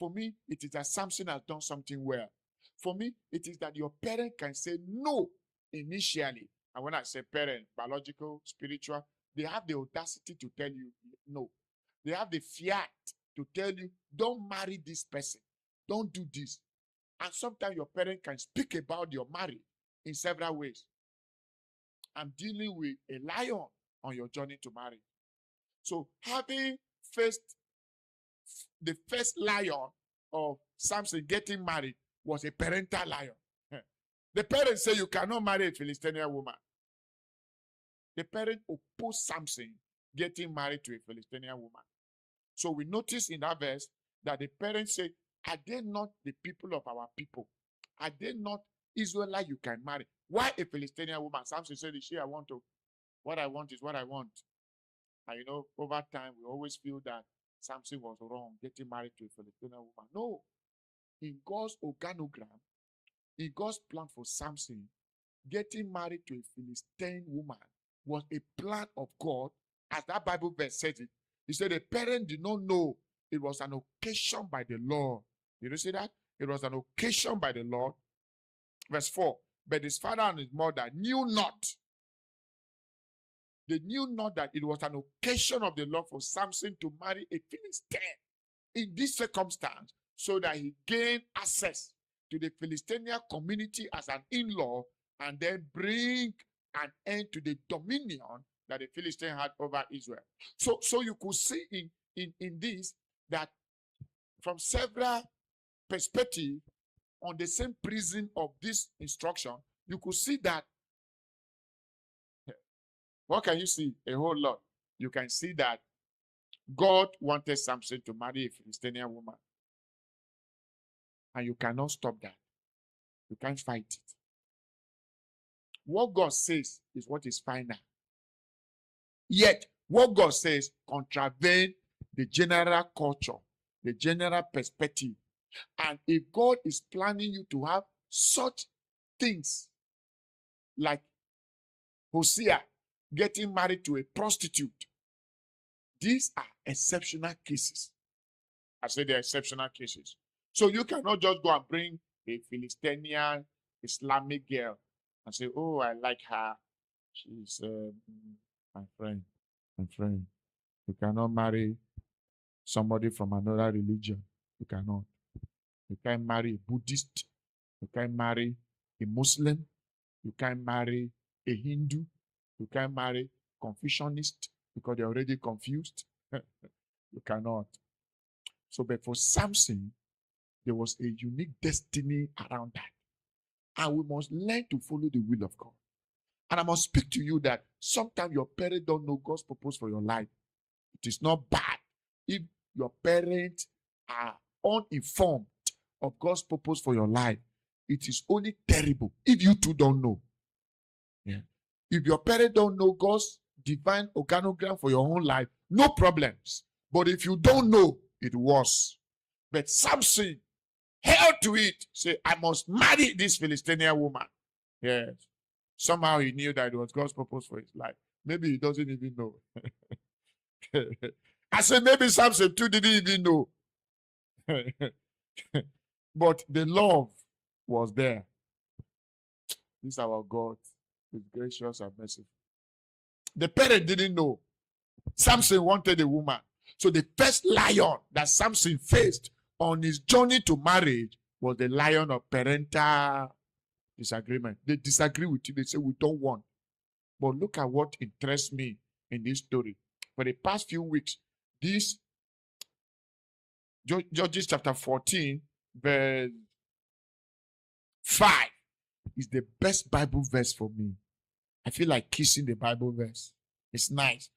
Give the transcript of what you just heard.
For me, it is that Samson has done something well. For me, it is that your parent can say no initially. And when I say parent, biological, spiritual, they have the audacity to tell you no. They have the fiat to tell you, don't marry this person. Don't do this. And sometimes your parent can speak about your marriage in several ways. I'm dealing with a lion on your journey to marriage. So having faced the first lion of Samson getting married was a parental lion. The parents say you cannot marry a Philistine woman. The parent opposed Samson getting married to a Philistine woman. So we notice in that verse that the parents say, are they not the people of our people? Are they not Israelite you can marry? Why a Philistine woman? Samson said, what I want is what I want. And over time, we always feel that Samson was wrong getting married to a Philistine woman. No. In God's organogram, in God's plan for Samson, getting married to a Philistine woman was a plan of God, as that Bible verse says it. He said the parent did not know it was an occasion by the Lord. Did you see that? It was an occasion by the Lord. Verse 4. But his father and his mother knew not. They knew not that it was an occasion of the Lord for Samson to marry a Philistine in this circumstance, so that he gained access to the Philistine community as an in-law, and then bring an end to the dominion that the Philistine had over Israel. So you could see in this that from several perspectives on the same prism of this instruction, you could see that. What can you see? A whole lot. You can see that God wanted Samson to marry a Philistine woman. And you cannot stop that. You can't fight it. What God says is what is final. Yet, what God says contravenes the general culture, the general perspective. And if God is planning you to have such things like Hosea getting married to a prostitute, these are exceptional cases. I say they're exceptional cases. So you cannot just go and bring a Philistine Islamic girl and say, oh, I like her. She's my friend. My friend. You cannot marry somebody from another religion. You cannot. You can't marry a Buddhist. You can't marry a Muslim. You can't marry a Hindu. You can't marry Confucianist because they're already confused. You cannot. So, but for Samson, there was a unique destiny around that. And we must learn to follow the will of God. And I must speak to you that sometimes your parents don't know God's purpose for your life. It is not bad if your parents are uninformed of God's purpose for your life. It is only terrible if you too don't know. Yeah. If your parents don't know God's divine organogram for your own life, no problems. But if you don't know, it was. But Samson held to it. Say, I must marry this Philistine woman. Yes. Somehow he knew that it was God's purpose for his life. Maybe he doesn't even know. I said, maybe Samson too didn't even know. But the love was there. This is our God. He's gracious and merciful. The parent didn't know. Samson wanted a woman. So the first lion that Samson faced on his journey to marriage was the lion of parental disagreement. They disagree with you. They say, we don't want. But look at what interests me in this story. For the past few weeks, this Judges chapter 14, verse 5 is the best Bible verse for me. I feel like kissing the Bible verse. It's nice.